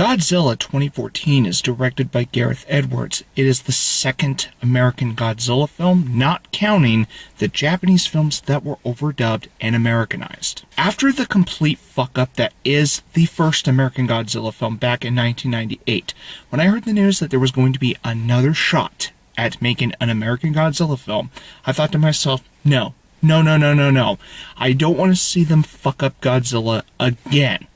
Godzilla 2014 is directed by Gareth Edwards. It is the second American Godzilla film, not counting the Japanese films that were overdubbed and Americanized. After the complete fuck-up that is the first American Godzilla film back in 1998, when I heard the news that there was going to be another shot at making an American Godzilla film, I thought to myself, no. I don't want to see them fuck up Godzilla again.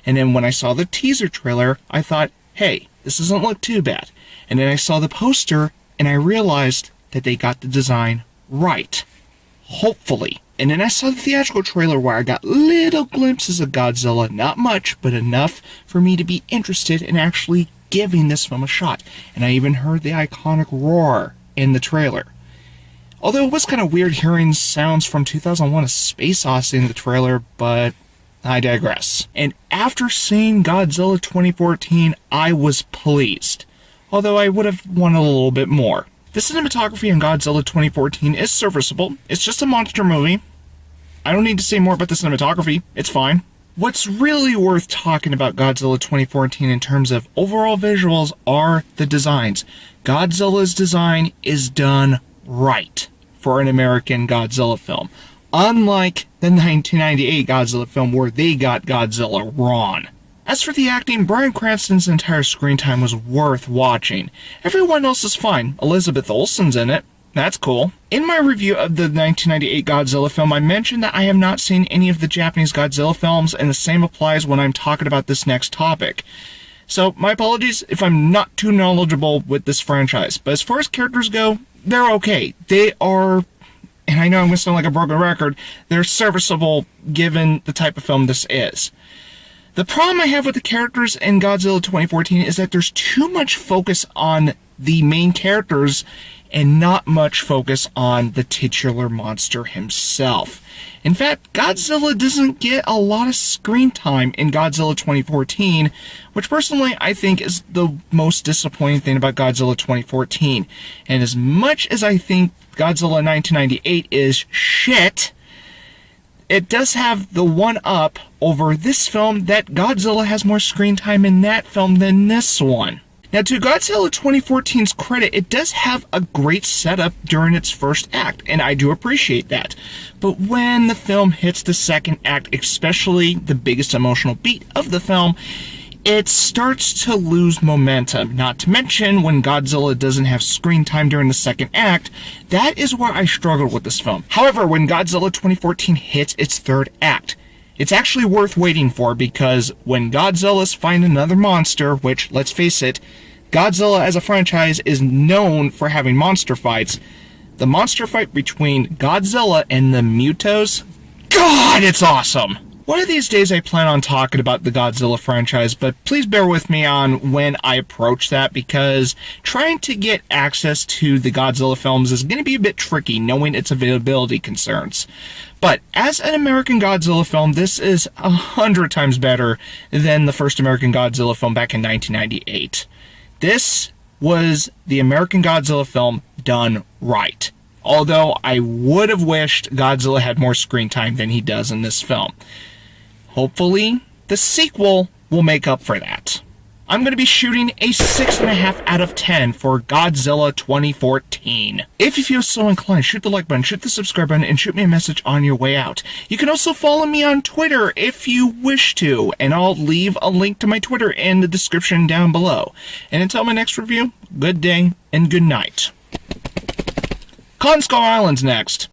And then when I saw the teaser trailer, I thought, hey, this doesn't look too bad. And then I saw the poster, and I realized that they got the design right. Hopefully. And then I saw the theatrical trailer where I got little glimpses of Godzilla, not much, but enough for me to be interested in actually giving this film a shot. And I even heard the iconic roar in the trailer. Although it was kind of weird hearing sounds from 2001: A Space Odyssey in the trailer, but I digress. And after seeing Godzilla 2014, I was pleased, although I would have wanted a little bit more. The cinematography in Godzilla 2014 is serviceable. It's just a monster movie. I don't need to say more about the cinematography. It's fine. What's really worth talking about Godzilla 2014 in terms of overall visuals are the designs. Godzilla's design is done right for an American Godzilla film, unlike the 1998 Godzilla film where they got Godzilla wrong. As for the acting, Bryan Cranston's entire screen time was worth watching. Everyone else is fine. Elizabeth Olsen's in it. That's cool. In my review of the 1998 Godzilla film, I mentioned that I have not seen any of the Japanese Godzilla films, and the same applies when I'm talking about this next topic. So, my apologies if I'm not too knowledgeable with this franchise, but as far as characters go, they're okay. They are, and I know I'm going to sound like a broken record, they're serviceable given the type of film this is. The problem I have with the characters in Godzilla 2014 is that there's too much focus on the main characters and not much focus on the titular monster himself. In fact, Godzilla doesn't get a lot of screen time in Godzilla 2014, which personally I think is the most disappointing thing about Godzilla 2014. And as much as I think Godzilla 1998 is shit, it does have the one-up over this film that Godzilla has more screen time in that film than this one. Now, to Godzilla 2014's credit, it does have a great setup during its first act, and I do appreciate that. But when the film hits the second act, especially the biggest emotional beat of the film, it starts to lose momentum. Not to mention, when Godzilla doesn't have screen time during the second act, that is where I struggled with this film. However, when Godzilla 2014 hits its third act, it's actually worth waiting for, because when Godzilla's find another monster, which, let's face it, Godzilla as a franchise is known for having monster fights, the monster fight between Godzilla and the Mutos, God, it's awesome! One of these days I plan on talking about the Godzilla franchise, but please bear with me on when I approach that, because trying to get access to the Godzilla films is going to be a bit tricky, knowing its availability concerns. But as an American Godzilla film, this is 100 times better than the first American Godzilla film back in 1998. This was the American Godzilla film done right. Although I would have wished Godzilla had more screen time than he does in this film. Hopefully, the sequel will make up for that. I'm going to be shooting a 6.5 out of 10 for Godzilla 2014. If you feel so inclined, shoot the like button, shoot the subscribe button, and shoot me a message on your way out. You can also follow me on Twitter if you wish to, and I'll leave a link to my Twitter in the description down below. And until my next review, good day and good night. Con Skull Island's next.